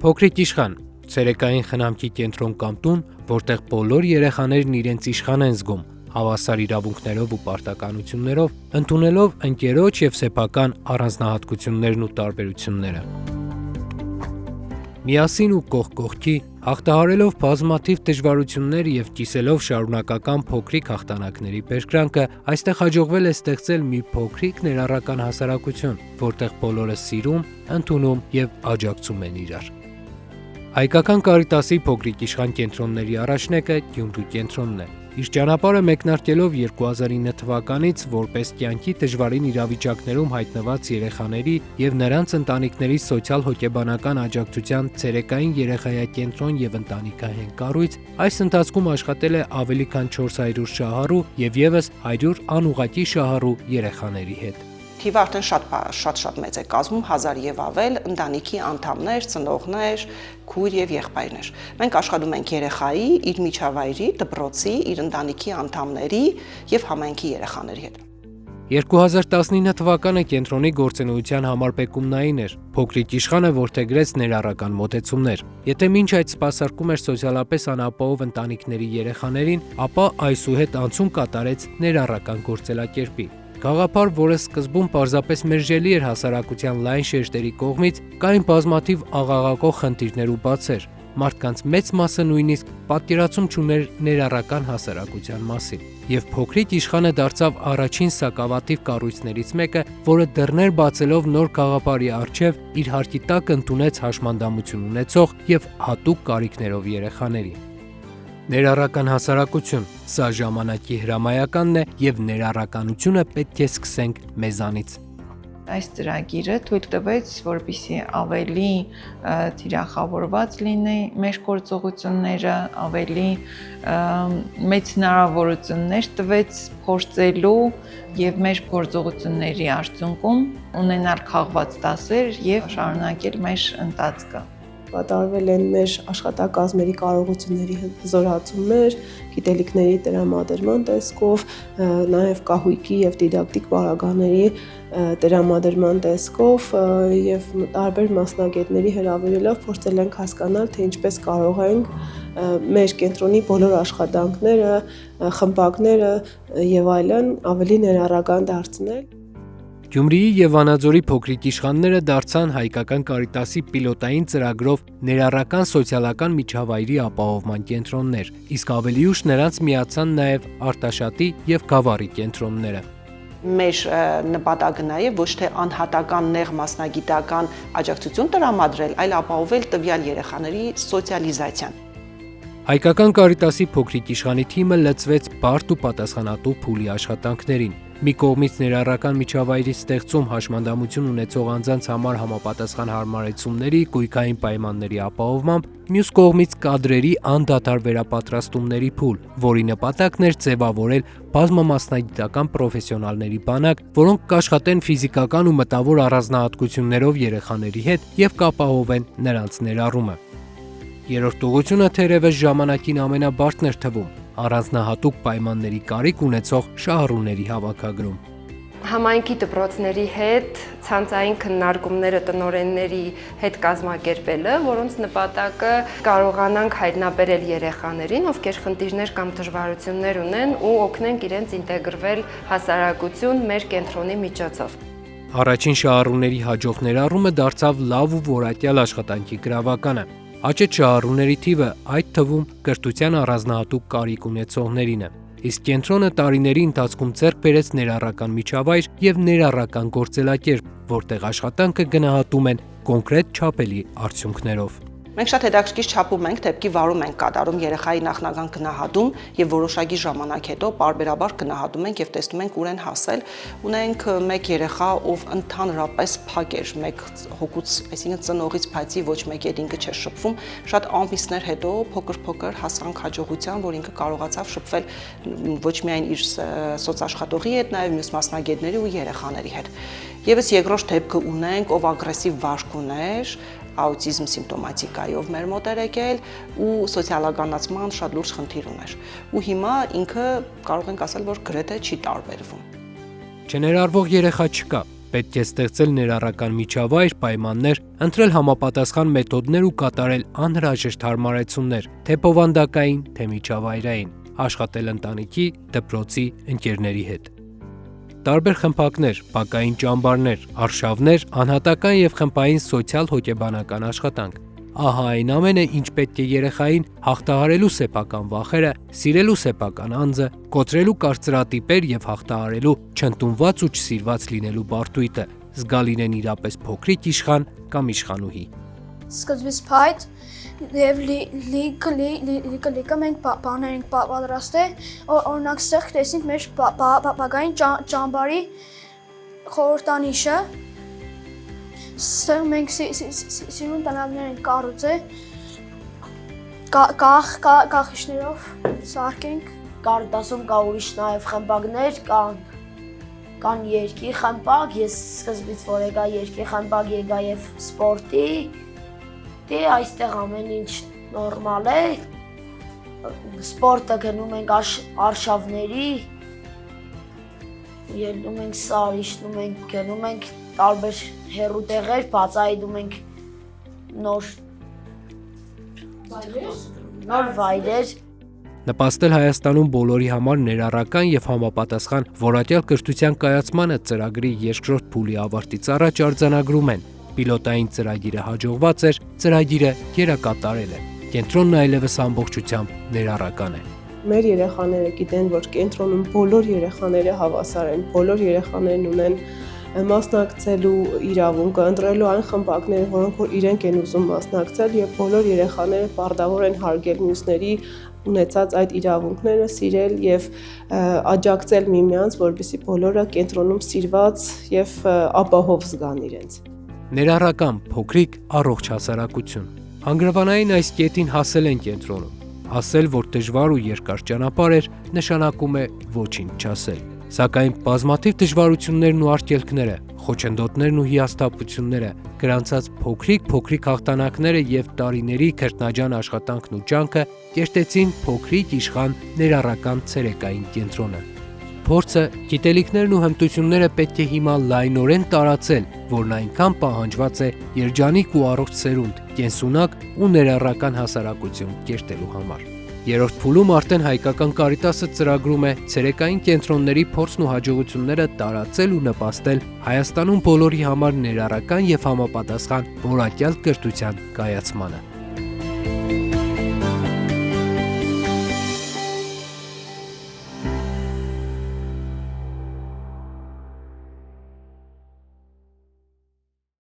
Փոքրիկ իշխան, ցերեկային խնամքի կենտրոն կամ տուն, որտեղ բոլոր երեխաներն իրենց իշխան են զգում, հավասար իրավունքներով ու պարտականություններով, ընդունելով ընկերոջ և սեփական առանձնահատկություններն ու տարբերությունները։ Միասին ու կողք կողքի, հաղթահարելով բազմաթիվ դժվարություններ և կիսելով շարունակական փոքրիկ հաղթանակների բերկրանքը, այստեղ հաջողվել է ստեղծել մի փոքրիկ ներառական հասարակություն, որտեղ բոլորը սիրում, ընդունում և աջակցում են իրար։ Հայկական Կարիտասի փոքրիկ իշխան կենտրոնների առաջնեկը Գյումրու կենտրոնն է։ Իր ճանապարհը մեկնարկելով 2009 թվականից որպես կյանքի դժվարին իրավիճակներում հայտնված երեխաների և նրանց ընտանիքների սոցիալ-հոգեբանական աջակցության ցերեկային երեխայակենտրոն և ընտանիքահեն կառույց, այս ընթացքում աշխատել է ավելի քան 400 շահառու և ևս 100 անուղղակի շահառու երեխաների հետ։ Թիվը արդեն շատ մեծ է կազմում, 1000 եւ ավել ընտանիքի անդամներ, ծնողներ, քույր եւ եղբայրներ։ Մենք աշխատում ենք երեխայի, իր միջավայրի, դպրոցի, իր ընտանիքի անդամների եւ համայնքի երեխաների հետ։ 2019 թվականը կենտրոնի գործունեության համարբեկումնային էր։ Փոքրիկ իշխանը որդեգրեց ներառական մոտեցումներ։ Եթե մինչ այդ սպասարկում էր սոցիալապես անապահով ընտանիքների երեխաներին, ապա այսուհետ անցում կատարեց ներառական գործելակերպի։ Գաղափար, որը սկզբում պարզապես մերժելի էր հասարակության լայն շերտերի կողմից, կային բազմաթիվ աղաղակող խնդիրներ ու բացեր։ Մարդկանց մեծ մասը նույնիսկ պատկերացում չուներ ներառական հասարակության մասին։ Եվ փոքրիկ իշխանը դարձավ առաջին սակավաթիվ կառույցներից մեկը, որը դռներ բացելով նոր գաղափարի առջև իր հարկի տակ ընդունեց հաշմանդամություն ունեցող և հատուկ կարիքներով երեխաների։ Ներառական հասարակություն, սա ժամանակի հրամայականն է և ներառականությունը պետք է սկսենք մեզանից։ Այս ծրագիրը թույլ տվեց, որպեսզի ավելի թիրախավորված լինի մեր գործողությունները, ավելի մեծ հնարավորություններ տվեց փորձելու և մեր գործողությունների արդյունքում ունենալ քաղված դասեր և շարունակել մեր ընթացքը։ Կատարվել են մեր աշխատակազմերի կարողությունների զորացումներ, գիտելիքների տրամադրման տեսքով, նաև կահույքի և դիդակտիկ պարագաների տրամադրման տեսքով և տարբեր մասնագետների հրավիրելով փորձել ենք հասկանալ, թե ինչպես կարող ենք մեր կենտրոնի բոլոր աշխատանքները, խմբակները և այլն ավելի ներառական դարձնել։ Գյումրիի և Վանաձորի փոքրիկ իշխանները դարձան Հայկական Կարիտասի պիլոտային ծրագրով ներառական սոցիալական միջավայրի ապահովման կենտրոններ, իսկ ավելի ուշ նրանց միացան նաև Արտաշատի և Գավառի կենտրոնները։ Մեր նպատակը նաև ոչ թե անհատական նեղ մասնագիտական աջակցություն տրամադրել, այլ ապահովել տվյալ երեխաների սոցիալիզացիան։ Հայկական Կարիտասի փոքրիկ իշխանի թիմը լծվեց բարդ ու պատասխանատու փուլի աշխատանքներին։ Մի կողմից ներառական միջավայրի ստեղծում հաշմանդամություն ունեցող անձանց համար համապատասխան հարմարեցումների, կույքային պայմանների ապահովմամբ, մյուս կողմից կադրերի անդադար վերապատրաստումների փուլ, որի նպատակն էր ձևավորել բազմամասնագիտական պրոֆեսիոնալների բանակ, որոնք կաշխատեն ֆիզիկական ու մտավոր առանձնահատկություններով երեխաների հետ և կապահովեն նրանց ներառումը։ Երրորդ ուղղությունը թերևս ժամանակին ամենաբարդն էր թվում՝ առանձնահատուկ պայմանների կարիք ունեցող շահառուների հավաքագրում։ Համայնքի դպրոցների հետ ցանցային քննարկումները տնօրենների հետ կազմակերպելը, որոնց նպատակը կարողանանք հայտնաբերել երեխաներին, ովքեր խնդիրներ կամ դժվարություններ ունեն ու օգնենք իրենց ինտեգրվել հասարակություն մեր կենտրոնի միջոցով։ Առաջին շահառուների հաջող ներառումը դարձավ լավ ու որակյալ աշխատանքի գրավականը։ Աճեց շահառուների թիվը, այդ թվում կրթության առանձնահատուկ կարիք ունեցողներին է։ Իսկ կենտրոնը տարիների ընթացքում ձեռք բերեց ներառական միջավայր և ներառական գործելակերպ, որտեղ աշխատանքը գնահատում են կոնկրետ չափելի արդյունքներով։ Մենք շատ հետաքրքիր չափում ենք, դեպքի վարում ենք կատարում երեխայի նախնական գնահատում եւ որոշակի ժամանակ հետո պարբերաբար գնահատում ենք եւ տեսնում ենք ուր են հասել։ Ունենք մեկ երեխա, ով ընդհանրապես փակ էր, մեկ հոգուց, այսինքն ծնողից բացի ոչ մեկի հետ ինքը չէր շփվում։ Շատ ամիսներ հետո փոքր հասանք հաջողության, որ ինքը կարողացավ շփվել ոչ միայն իր սոցաշխատողի հետ, նաեւ մյուս մասնագետների ու երեխաների հետ։ Եվս երկրորդ դեպքը ունենք, ով ագրեսիվ վարք ուներ, աուտիզմ սիմպտոմատիկայով մեր մոտ էր եկել ու սոցիալականացման շատ լուրջ խնդիր ուներ։ Ու հիմա ինքը կարող ենք ասել, որ գրեթե չի տարբերվում։ Չներառվող երեխա չկա։ Պետք է ստեղծել ներառական միջավայր, պայմաններ, ընտրել համապատասխան մեթոդներ ու կատարել անհրաժեշտ հարմարեցումներ, թե բովանդակային, թե միջավայրային, աշխատել ընտանիքի, դպրոցի, ընկերների հետ։ Տարբեր խմբակներ, բակային ճամբարներ, արշավներ, անհատական եւ խմբային սոցիալ-հոգեբանական աշխատանք։ Ահա այն ամենը, ինչ պետք է երեխային հաղթահարելու սեփական վախերը, սիրելու սեփական անձը, կոտրելու կարծրատիպեր եւ հաղթահարելու չընդունված ու չսիրված լինելու բարդույթը, զգալին են իրապես փոքրիկ իշխան կամ իշխանուհի։ Սկզբից փայտ եւ լիքը մենք բաներ ենք պատրաստել, օրինակ ստեղ տեսնենք մեր բակային ճամբարի խորհրդանիշը։ Ստեղ մենք սիրուն տնավներ ենք կառուցել, կախիչներով սարքենք։ Կարդասում կա ուրիշ նաև խմբակներ, կան երկի խմբակ, ես սկզբից որ եկա երկի խմբակ եկա եւ սպորտի, դե այստեղ ամեն ինչ նորմալ է, սպորտը գնում ենք արշավների, ելնում ենք սար, իջնում ենք, գնում ենք տարբեր հեռու տեղեր, բացահայտում ենք նոր վայրեր։ Նպաստել Հայաստանում բոլորի համար ներառական եւ համապատասխան որակյալ կրթության կայացմանը ծրագրի երկրորդ փուլի ավարտից առաջ արձանագրում են։ Պիլոտային ծրագիրը հաջողված էր, ծրագիրը գերակատարել է։ Կենտրոնն այլևս ամբողջությամբ ներառական է։ Մեր երեխաները գիտեն, որ կենտրոնում բոլոր երեխաները հավասար են, բոլոր երեխաներն ունեն մասնակցելու իրավունքը, ընտրելու այն խմբակները, որոնք որ իրենք են ուզում մասնակցել եւ բոլոր երեխաները պարտավոր են հարգել մյուսների ունեցած այդ իրավունքները, սիրել եւ աջակցել միմյանց, որպեսզի բոլորը կենտրոնում սիրված եւ ապահով զգան իրենց։ Ներառական փոքրիկ առողջ հասարակություն։ Հանգրվանային այս կետին հասել են կենտրոնում։ Ասել, որ դժվար ու երկար ճանապարհ էր, նշանակում է ոչինչ չասել։ Սակայն բազմաթիվ դժվարություններն ու արգելքները, խոչընդոտներն ու հիասթափությունները, գրանցած փոքրիկ հաղթանակները եւ տարիների քրտնաջան աշխատանքն ու ջանքը կերտեցին փոքրիկ իշխան ներառական ցերեկային կենտրոնը։ Փորձը, գիտելիքներն ու հմտությունները պետք է հիմա լայնորեն տարածել, որն այնքան պահանջված է երջանիկ ու առողջ սերունդ, կենսունակ ու ներառական հասարակություն կերտելու համար։ Երրորդ փուլում արդեն հայկական Կարիտասը ծրագրում է ցերեկային կենտրոնների փորձն ու հաջողությունները տարածել ու նպաստել Հայաստանում բոլորի համար ներառական եւ համապատասխան որակյալ կրթության կայացմանը։